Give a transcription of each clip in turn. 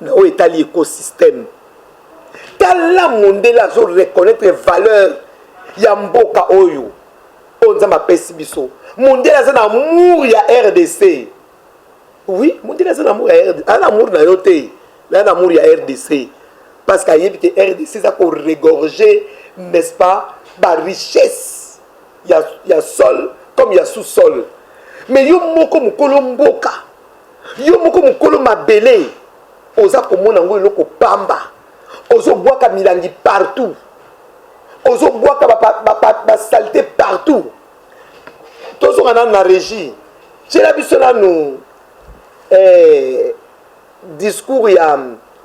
na o etali écosystème tala mondela zo reconnaître valeur ya mboka oyo onza mapesi biso mondela za na amour ya RDC. Oui, mondela za na amour ya RDC, ana amour na yo te na amour ya RDC parce que yebi que RDC za ko regorger, n'est-ce pas, ba richesse ya sol comme ya sous-sol. Mais yo moko mukolo mboka, yo moko mukolo mabele oza komona ngo eloko pamba, ozo boaka milangi partout, ozo boaka ba saleté partout. Tozo kana na régie j'ai la biso na nous discours ya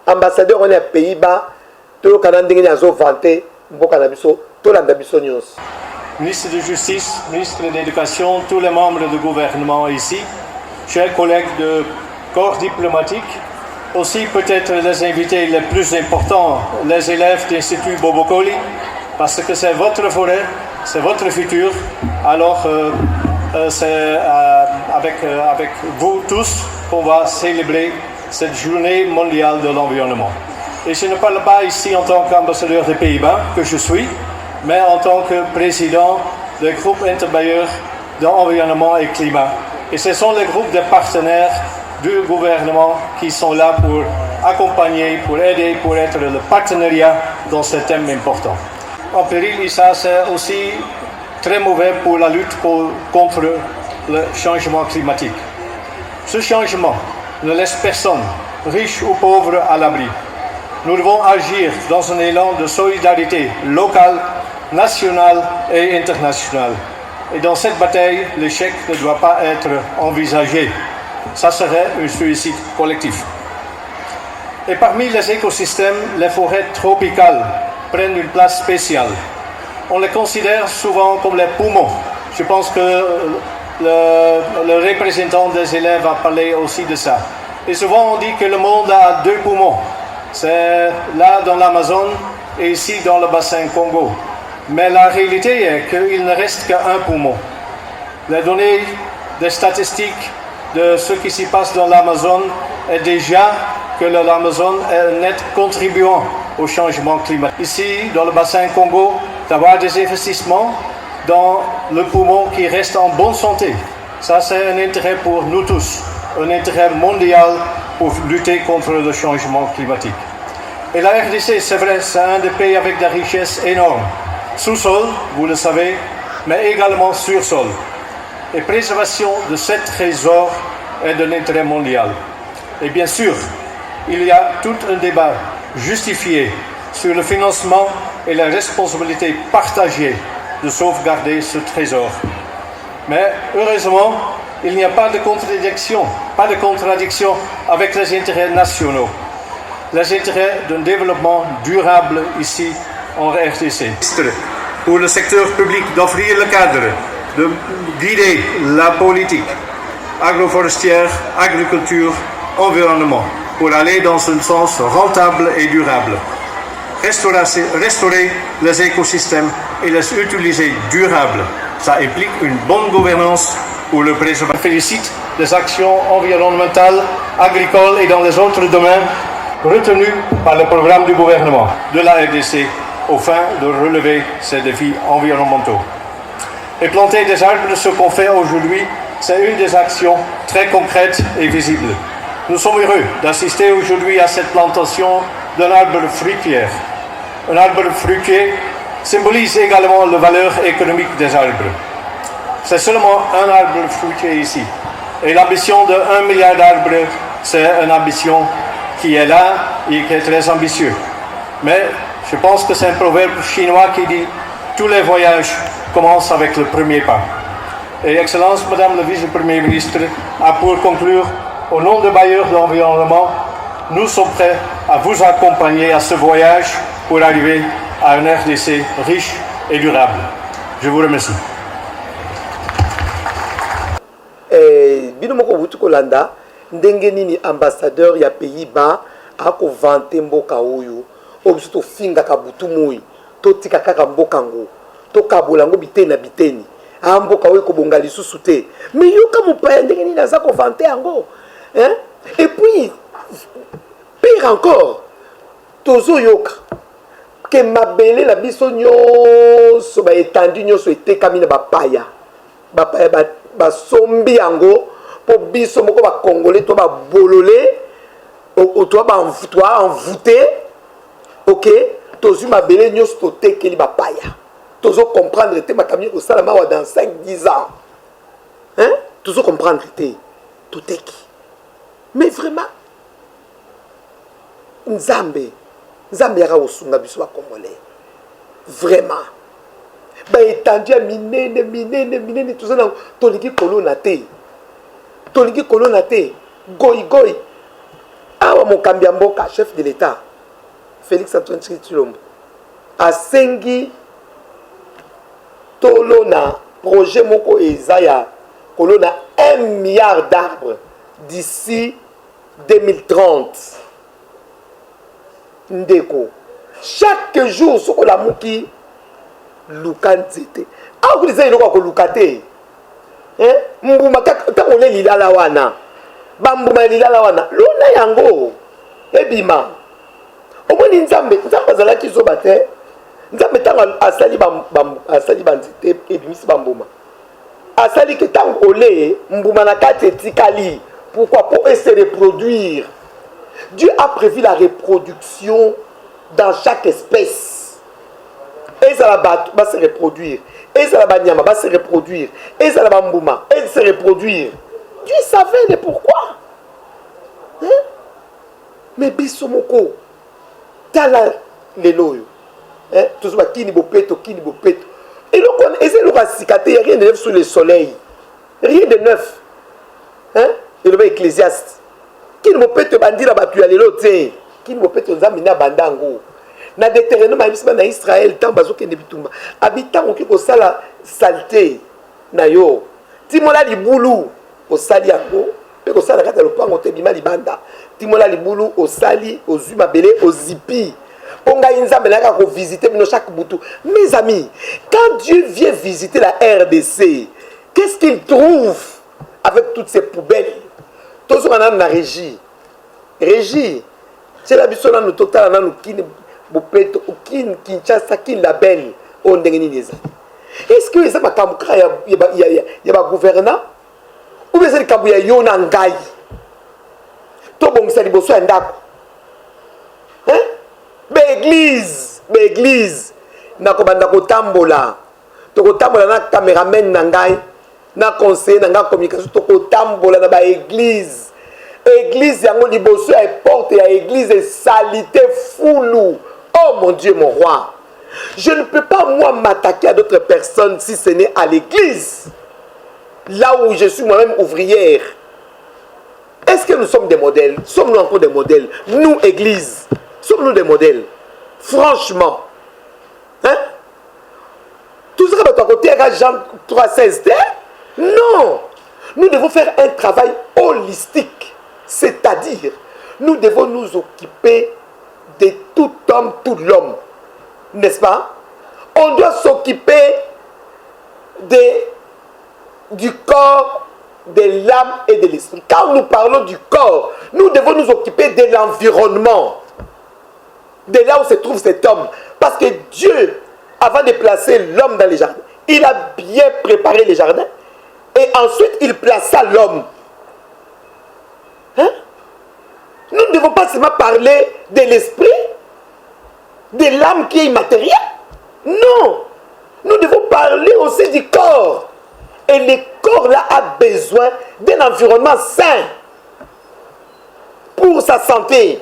ambassadeur on est Pays-Bas to kana ndenge azo vanter mboka na biso to landa biso nyos. Ministre de Justice, ministre de l'Éducation, tous les membres du gouvernement ici, chers collègues de corps diplomatique, aussi peut-être les invités les plus importants, les élèves d'Institut Bobokoli, parce que c'est votre forêt, c'est votre futur. Alors c'est avec vous tous qu'on va célébrer cette journée mondiale de l'environnement. Et je ne parle pas ici en tant qu'ambassadeur des Pays-Bas, que je suis, mais en tant que président du groupe interbailleur d'environnement et climat. Et ce sont les groupes de partenaires du gouvernement qui sont là pour accompagner, pour aider, pour être le partenariat dans ce thème important. En péril, et ça c'est aussi très mauvais pour la lutte contre le changement climatique. Ce changement ne laisse personne, riche ou pauvre, à l'abri. Nous devons agir dans un élan de solidarité locale, nationale et internationale. Et dans cette bataille, l'échec ne doit pas être envisagé. Ça serait un suicide collectif. Et parmi les écosystèmes, les forêts tropicales prennent une place spéciale. On les considère souvent comme les poumons. Je pense que le représentant des élèves a parlé aussi de ça. Et souvent on dit que le monde a deux poumons. C'est là dans l'Amazone et ici dans le bassin Congo. Mais la réalité est qu'il ne reste qu'un poumon. Les données des statistiques de ce qui s'y passe dans l'Amazone est déjà que l'Amazone est un net contribuant au changement climatique. Ici, dans le bassin Congo, d'avoir des investissements dans le poumon qui reste en bonne santé. Ça, c'est un intérêt pour nous tous, un intérêt mondial pour lutter contre le changement climatique. Et la RDC, c'est vrai, c'est un des pays avec des richesses énormes. Sous-sol, vous le savez, mais également sur-sol. Et préservation de ce trésor est de l'intérêt mondial. Et bien sûr, il y a tout un débat justifié sur le financement et la responsabilité partagée de sauvegarder ce trésor. Mais heureusement, il n'y a pas de contradiction avec les intérêts nationaux, les intérêts d'un développement durable ici en RDC. Pour le secteur public d'offrir le cadre, de guider la politique agroforestière, agriculture, environnement, pour aller dans un sens rentable et durable. Restaurer les écosystèmes et les utiliser durables. Ça implique une bonne gouvernance pour le préserver. Je félicite les actions environnementales, agricoles et dans les autres domaines retenues par le programme du gouvernement de la RDC au fin de relever ces défis environnementaux. Et planter des arbres, ce qu'on fait aujourd'hui, c'est une des actions très concrètes et visibles. Nous sommes heureux d'assister aujourd'hui à cette plantation d'un arbre fruitier. Un arbre fruitier symbolise également la valeur économique des arbres. C'est seulement un arbre fruitier ici. Et l'ambition de 1 milliard d'arbres, c'est une ambition qui est là et qui est très ambitieuse. Mais je pense que c'est un proverbe chinois qui dit « Tous les voyages commencent avec le premier pas ». Et Excellence, Madame le Vice-Premier ministre, a pour conclure, au nom de bailleurs de l'environnement, nous sommes prêts à vous accompagner à ce voyage pour arriver à une RDC riche et durable. Je vous remercie. Bino moko butu kolanda ndenge nini ambassadeur ya Pays-Bas ako vante mboka oyo obiso to finga ka butu moi to tika kaka mboka ngo to kabola ngo biteni na biteni mboka oyo ko bonga lisusu te mais yo ka mopaya ndenge nini aza ko vante yango hein. Et puis pire encore tozo yoka que mabele la biso nyonso ba étendu nyonso etekami na bapaya basombi yango po biso moko bacongolais to babolole to envoûté ok tozwi mabele nyonso totekeli bapaya tozo comprendre te makambo kosala mawa dans 5-10 ans hein tozo comprendre te toteki mais vraiment nzambe yaka kosunga biso bacongolais vraiment baétendu ya minene toza nango tolingi kolona te goigoy awa mokambi ya mboka chef de l'état Félix Antoine Tshisekedi asengi tolona projet moko eza ya kolona 1 milliard d'arbres d'ici 2030 ndeko chaque jour soko la muki luka nzete awa kuliza iloko akoluka te mbuma ntango ole lilala wana bambuma ya lilala wana lona yango ebima omoni nzambe azalaki zoba te nzambe ntango asali banzete ebimisi bambuma asali ke ntango ole mbuma na kati etikali pourquoi pour se reproduire. Dieu a prévu la reproduction dans chaque espèce. Et ça va se reproduire. Et ça va se reproduire. Et ça va se reproduire. Dieu savait le pourquoi. Hein? Mais bisomoko, tala leloyo. Hein? Tout ça, kini bopeto. Et donc, on essaie de racicater, il n'y a rien de neuf sous le soleil. Rien de neuf. Hein? Et le Ecclésiaste. Kini bopeto bandira batu ya lelo te. Kini bopeto nzamina bandango. Na déterminé ma bisba na Israël tant bazoke ne bitumba. Habitant oki ko sala saleté na yo. Timola libulu o sali yango. Pe ko sala kata lopango te bima libanda. Timola libulu o sali o zuma belé o zipi. Ponga inzambe na ko visiter bino chaque butu. Mes amis, quand Dieu vient visiter la RDC, qu'est-ce qu'il trouve avec toutes ces poubelles? Tous on a na régie. Régie. C'est la biso na nous total na nous kini bopeto kin Kinshasa kin label on ndengeni neza. Est-ce que ça makamukra ya ba gouvernant ou bien c'est kabuya yona ngai? To bongisa liboso ya ndako. Hein? L'église na ko banda ko tambola. To ko tambola na cameraman na ngai. Na conseil na nga communication to ko tambola na ba église yango liboso ya porte ya église salité foulou. Oh mon Dieu mon roi, je ne peux pas moi m'attaquer à d'autres personnes si ce n'est à l'église là où je suis moi-même ouvrière. Est-ce que nous sommes des modèles? Sommes-nous encore des modèles? Nous église, sommes-nous des modèles? Franchement, hein? Tout ce que tu as côté Jean 3,16, non, nous devons faire un travail holistique, c'est-à-dire nous devons nous occuper de tout homme, tout l'homme, n'est-ce pas? On doit s'occuper du corps, de l'âme et de l'esprit. Quand nous parlons du corps, nous devons nous occuper de l'environnement, de là où se trouve cet homme, parce que Dieu, avant de placer l'homme dans les jardins, il a bien préparé les jardins. Et ensuite, il plaça l'homme. Hein? Nous ne devons pas seulement parler de l'esprit, de l'âme qui est immatérielle. Non. Nous devons parler aussi du corps. Et le corps-là a besoin d'un environnement sain pour sa santé.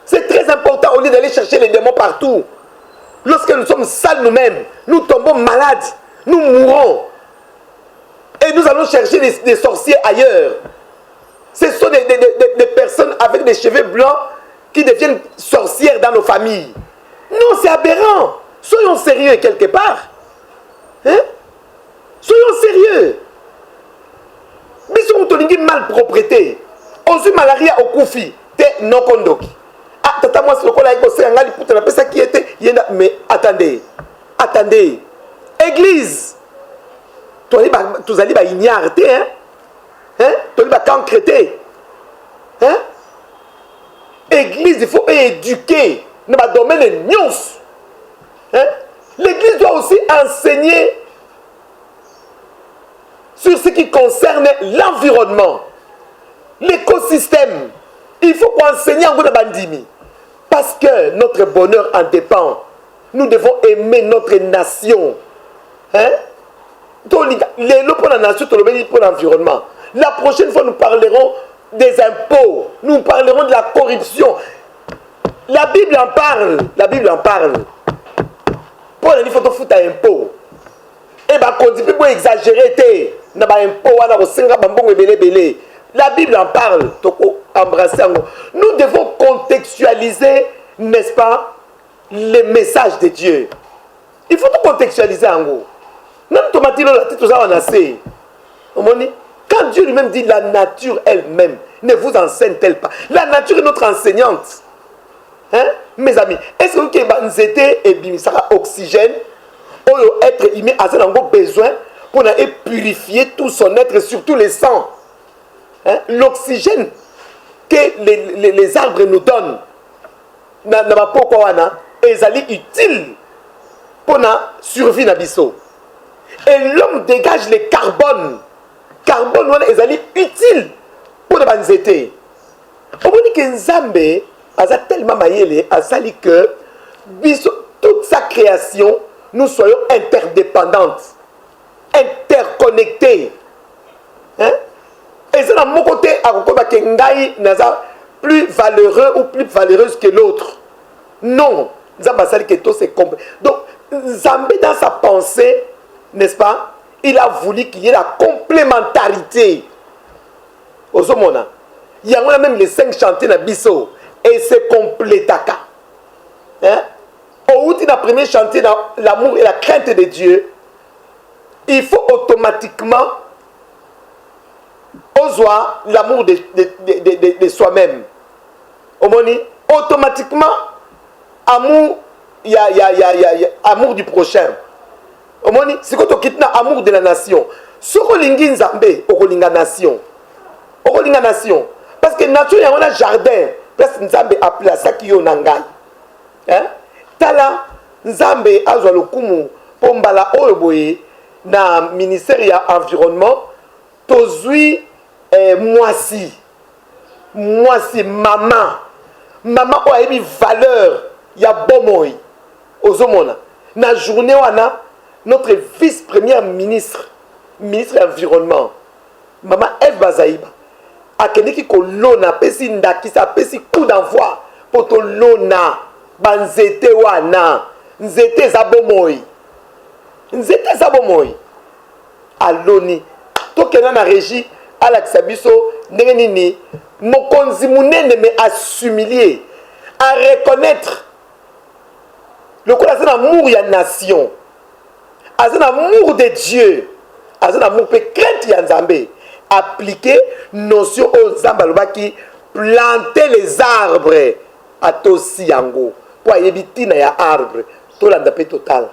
C'est très important au lieu d'aller chercher les démons partout. Lorsque nous sommes sales nous-mêmes, nous tombons malades, nous mourrons. Et nous allons chercher des sorciers ailleurs. Ce sont des personnes avec des cheveux blancs qui deviennent sorcières dans nos familles. Non, c'est aberrant. Soyons sérieux quelque part. Hein? Soyons sérieux. Bisou tolingi malpropreté. Ozu malaria okufi. Te no kondoki. Ah, tata moi c'est le kola eko se ngali puta na pesa qui était. Mais attendez. Attendez. Église. Tous allez ignarter, hein? Tous allez concréter, hein? Église, il faut éduquer dans le domaine de news. Hein? L'église doit aussi enseigner sur ce qui concerne l'environnement, l'écosystème. Il faut qu'on enseigne en Bandimi. Parce que notre bonheur en dépend. Nous devons aimer notre nation. Hein? Pour la nation, pour l'environnement. La prochaine fois, nous parlerons des impôts. Nous parlerons de la corruption. La Bible en parle. La Bible en parle. Pour il faut foutre un impôt. Et bien, quand on peut exagérer, il y a un impôt, la Bible en parle. Nous devons contextualiser, n'est-ce pas, les messages de Dieu. Il faut tout contextualiser en gros. Quand Dieu lui-même dit la nature elle-même ne vous enseigne-t-elle pas? La nature est notre enseignante. Hein? Mes amis, est-ce que vous avez oxygène ou être humain a besoin pour purifier tout son être, surtout les sangs? Hein? L'oxygène que les arbres nous donnent est utile pour la survie nabiso. Et l'homme dégage le carbone. Carbone est utile pour les banzétés. On dit que Nzambe a tellement maillé que toute sa création, nous soyons interdépendantes, interconnectées. Hein? Et c'est dans mon côté, plus valeureux ou plus valeureuse que l'autre. Non. Donc, Nzambe, dans sa pensée, n'est-ce pas, il a voulu qu'il y ait la complémentarité. Au Zomona. Il y a même les 5 chantiers dans Bisso. Et c'est complétaka. Hein? Au bout d'un premier chantier dans l'amour et la crainte de Dieu, il faut automatiquement oser l'amour de soi-même. Automatiquement, amour, il y a amour du prochain. C'est quand on quitte l'amour de la nation. Ce qu'on lingi Nzambe, on linga nation. On linga nation. Parce que nation, il y a un jardin. Parce que Nzambe appelle ça qui est nangai. Hein? Tala Nzambe azwa lokumu pombala oyoboye na ministère ya environnement tozui mwasi maman oyebi valeur ya bomoi ozomona na journée wana notre vice-première ministre de l'environnement maman Eve Bazaïba akendeki kolona pesi ndakisa pesi coup d'envoi poto lona banzete wana nzete za bomoi aloni tokena na régie alakisa biso ndenge nini mokonzi munene me assumilie à reconnaître le coup d'un amour ya nation un amour de Dieu un amour pe crainte ya Nzambe appliquer notion aux zambalobaki planter les arbres à Tosi Yango. Pour y éviter ya arbre, tout l'andapé total.